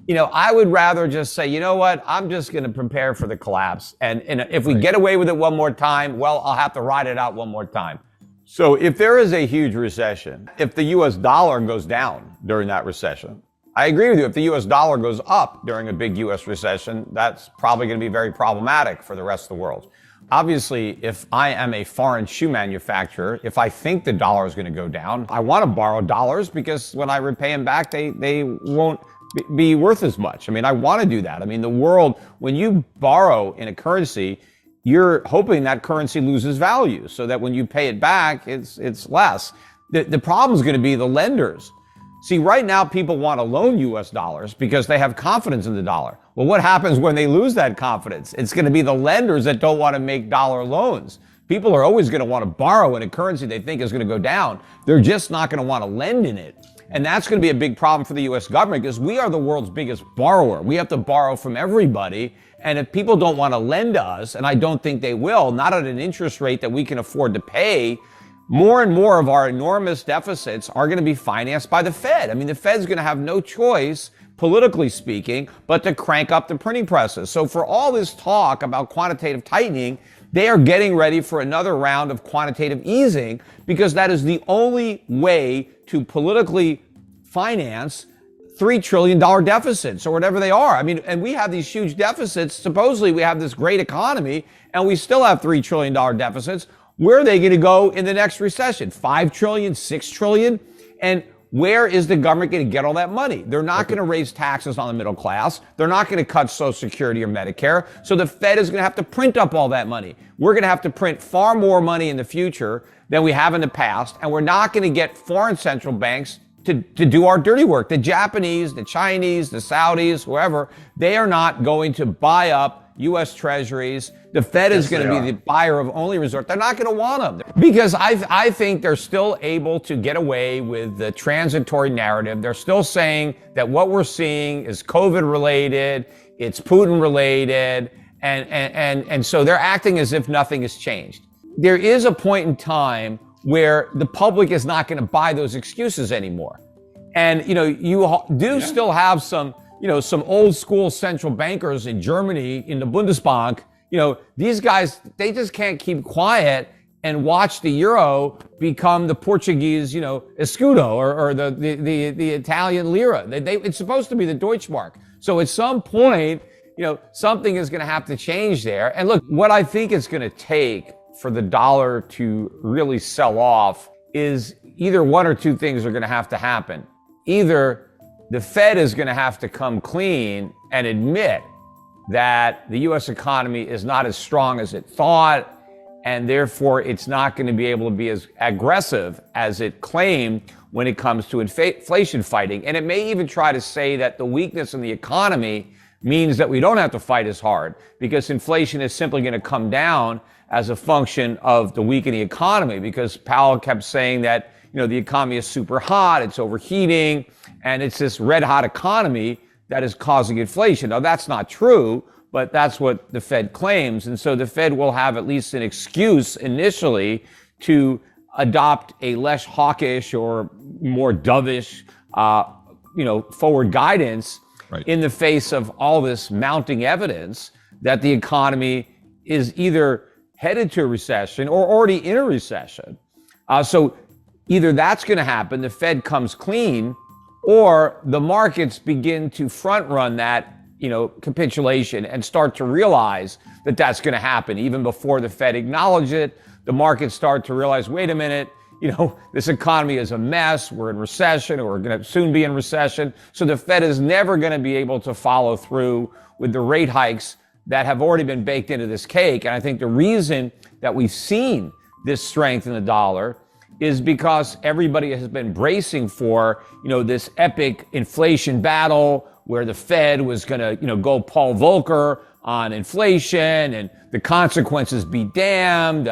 I would rather just say, you know what, I'm just going to prepare for the collapse. And if we get away with it one more time, well, I'll have to ride it out one more time. So if there is a huge recession, if the US dollar goes down during that recession, I agree with you. If the US dollar goes up during a big US recession, that's probably going to be very problematic for the rest of the world. Obviously, if I am a foreign shoe manufacturer, if I think the dollar is going to go down, I want to borrow dollars because when I repay them back, they won't be worth as much. I mean, I want to do that. I mean, the world, when you borrow in a currency, you're hoping that currency loses value so that when you pay it back, it's less. The problem is going to be the lenders. See, right now, people want to loan US dollars because they have confidence in the dollar. Well, what happens when they lose that confidence? It's going to be the lenders that don't want to make dollar loans. People are always going to want to borrow in a currency they think is going to go down. They're just not going to want to lend in it. And that's going to be a big problem for the US government because we are the world's biggest borrower. We have to borrow from everybody. And if people don't want to lend to us, and I don't think they will, not at an interest rate that we can afford to pay, more and more of our enormous deficits are going to be financed by the Fed. I mean, the Fed's going to have no choice, politically speaking, but to crank up the printing presses. So for all this talk about quantitative tightening, they are getting ready for another round of quantitative easing because that is the only way to politically finance $3 trillion deficits or whatever they are. I mean, and we have these huge deficits. Supposedly we have this great economy and we still have $3 trillion deficits. Where are they going to go in the next recession? 5 trillion, 6 trillion? And where is the government going to get all that money? They're not going to raise taxes on the middle class. They're not going to cut Social Security or Medicare. So the Fed is going to have to print up all that money. We're going to have to print far more money in the future than we have in the past. And we're not going to get foreign central banks to do our dirty work. The Japanese, the Chinese, the Saudis, whoever, they are not going to buy up U.S. treasuries. The Fed is going to be the buyer of only resort. They're not going to want them because I think they're still able to get away with the transitory narrative. They're still saying that what we're seeing is COVID related, it's Putin related, and so they're acting as if nothing has changed. There is a point in time where the public is not going to buy those excuses anymore. And, you do still have some old school central bankers in Germany in the Bundesbank. These guys, they just can't keep quiet and watch the euro become the Portuguese, escudo or the Italian lira. It's supposed to be the Deutschmark. So at some point, something is going to have to change there. And look, what I think it's going to take for the dollar to really sell off is either one or two things are going to have to happen. Either the Fed is going to have to come clean and admit that the U.S. economy is not as strong as it thought, and therefore it's not going to be able to be as aggressive as it claimed when it comes to inflation fighting. And it may even try to say that the weakness in the economy means that we don't have to fight as hard because inflation is simply going to come down as a function of the weakening economy, because Powell kept saying that, the economy is super hot, it's overheating, and it's this red hot economy that is causing inflation. Now, that's not true, but that's what the Fed claims. And so the Fed will have at least an excuse initially to adopt a less hawkish or more dovish, forward guidance in the face of all this mounting evidence that the economy is either headed to a recession or already in a recession. So either that's going to happen, the Fed comes clean, or the markets begin to front run that, capitulation and start to realize that that's going to happen. Even before the Fed acknowledge it, the markets start to realize, wait a minute, this economy is a mess. We're in recession, or we're going to soon be in recession. So the Fed is never going to be able to follow through with the rate hikes that have already been baked into this cake. And I think the reason that we've seen this strength in the dollar is because everybody has been bracing for, this epic inflation battle where the Fed was going to, go Paul Volcker on inflation and the consequences be damned.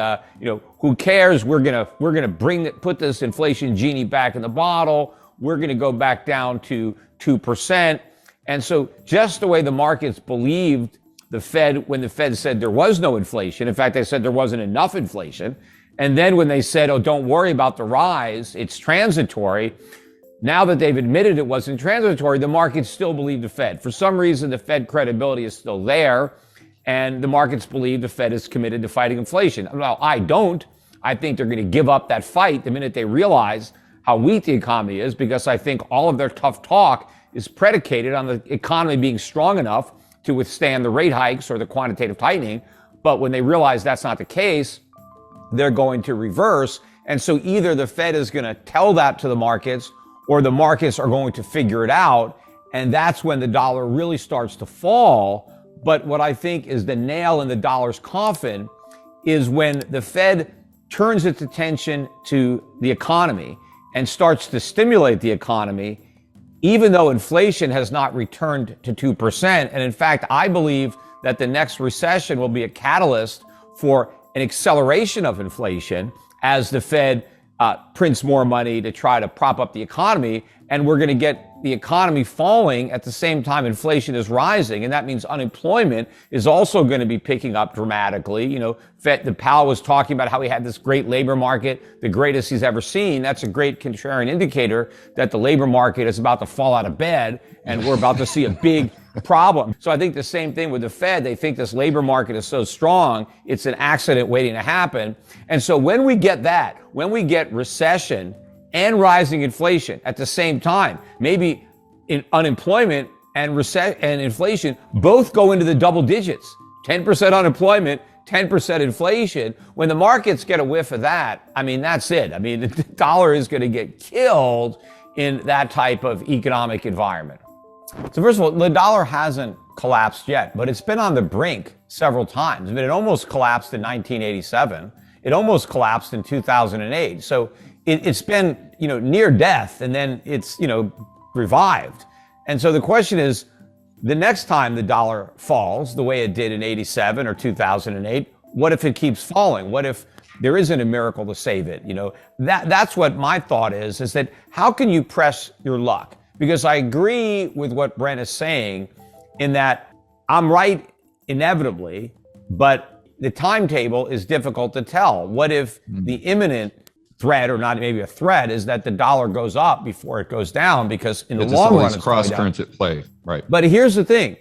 Who cares? We're going to put this inflation genie back in the bottle. We're going to go back down to 2%. And so just the way the markets believed the Fed, when the Fed said there was no inflation, in fact, they said there wasn't enough inflation. And then when they said, oh, don't worry about the rise, it's transitory, Now that they've admitted it wasn't transitory, the markets still believe the Fed. For some reason, the Fed credibility is still there, and the markets believe the Fed is committed to fighting inflation. Well, I don't. I think they're going to give up that fight the minute they realize how weak the economy is, because I think all of their tough talk is predicated on the economy being strong enough to withstand the rate hikes or the quantitative tightening. But when they realize that's not the case, they're going to reverse. And so either the Fed is going to tell that to the markets, or the markets are going to figure it out. And that's when the dollar really starts to fall. But what I think is the nail in the dollar's coffin is when the Fed turns its attention to the economy and starts to stimulate the economy, even though inflation has not returned to 2%. And in fact, I believe that the next recession will be a catalyst for an acceleration of inflation as the Fed prints more money to try to prop up the economy. And we're going to get the economy falling at the same time inflation is rising. And that means unemployment is also going to be picking up dramatically. You know, the Powell was talking about how he had this great labor market, the greatest he's ever seen. That's a great contrarian indicator that the labor market is about to fall out of bed and we're about to see a big problem. So I think the same thing with the Fed. They think this labor market is so strong, it's an accident waiting to happen. And so when we get that, when we get recession and rising inflation at the same time, maybe unemployment and inflation both go into the double digits, 10% unemployment, 10% inflation. When the markets get a whiff of that, I mean, that's it. I mean, the dollar is going to get killed in that type of economic environment. So first of all, the dollar hasn't collapsed yet, but it's been on the brink several times. I mean, it almost collapsed in 1987. It almost collapsed in 2008. So it's been, near death, and then it's, revived. And so the question is, the next time the dollar falls the way it did in 87 or 2008, what if it keeps falling? What if there isn't a miracle to save it? That's what my thought is that how can you press your luck? Because I agree with what Brent is saying in that I'm right inevitably, but the timetable is difficult to tell. What if the imminent threat, or not maybe a threat, is that the dollar goes up before it goes down, because in the long run, it's cross currents at play, right? But here's the thing.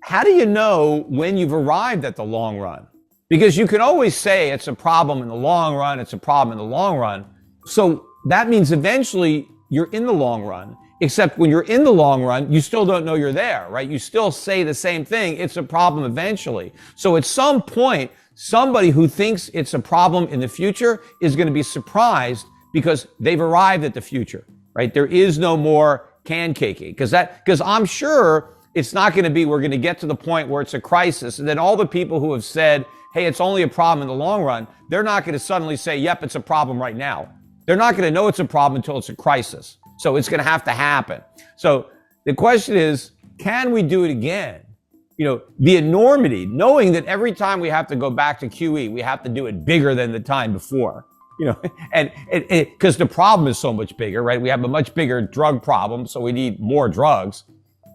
How do you know when you've arrived at the long run? Because you can always say it's a problem in the long run, it's a problem in the long run. So that means eventually you're in the long run, except when you're in the long run, you still don't know you're there, right? You still say the same thing. It's a problem eventually. So at some point, somebody who thinks it's a problem in the future is going to be surprised because they've arrived at the future, right? There is no more can caking, because I'm sure it's not going to be, we're going to get to the point where it's a crisis. And then all the people who have said, hey, it's only a problem in the long run, they're not going to suddenly say, yep, it's a problem right now. They're not going to know it's a problem until it's a crisis. So it's going to have to happen. So the question is, can we do it again? The enormity, knowing that every time we have to go back to QE, we have to do it bigger than the time before, and because the problem is so much bigger, right? We have a much bigger drug problem, so we need more drugs.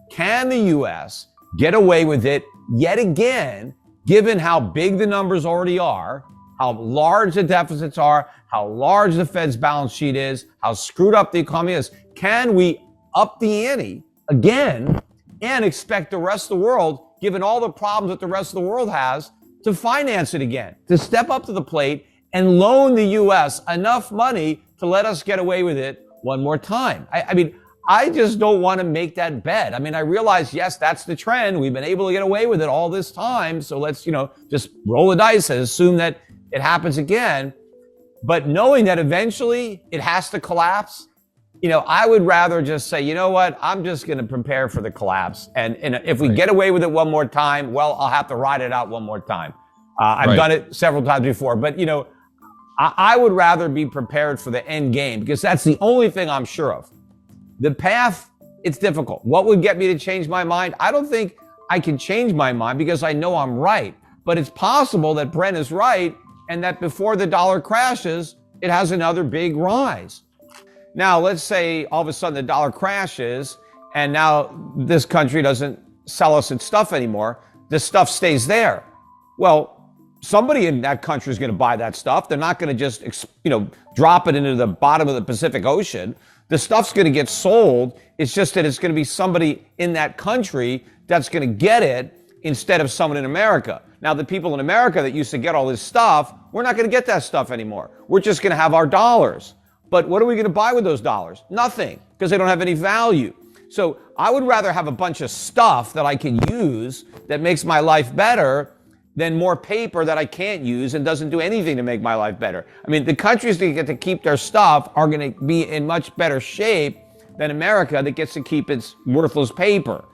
Can the U.S. get away with it yet again, given how big the numbers already are, how large the deficits are, how large the Fed's balance sheet is, how screwed up the economy is? Can we up the ante again and expect the rest of the world, given all the problems that the rest of the world has, to finance it again, to step up to the plate and loan the U.S. enough money to let us get away with it one more time? I just don't want to make that bet. I realize, yes, that's the trend. We've been able to get away with it all this time. So let's, just roll the dice and assume that it happens again. But knowing that eventually it has to collapse, I would rather just say, you know what, I'm just going to prepare for the collapse. And if we get away with it one more time, well, I'll have to ride it out one more time. I've done it several times before. But, I would rather be prepared for the end game, because that's the only thing I'm sure of. The path, it's difficult. What would get me to change my mind? I don't think I can change my mind, because I know I'm right. But it's possible that Brent is right, and that before the dollar crashes, it has another big rise. Now, let's say all of a sudden the dollar crashes and now this country doesn't sell us its stuff anymore. The stuff stays there. Well, somebody in that country is going to buy that stuff. They're not going to just, drop it into the bottom of the Pacific Ocean. The stuff's going to get sold. It's just that it's going to be somebody in that country that's going to get it instead of someone in America. Now, the people in America that used to get all this stuff, we're not going to get that stuff anymore. We're just going to have our dollars. But what are we going to buy with those dollars? Nothing, because they don't have any value. So I would rather have a bunch of stuff that I can use that makes my life better than more paper that I can't use and doesn't do anything to make my life better. I mean, the countries that get to keep their stuff are going to be in much better shape than America that gets to keep its worthless paper.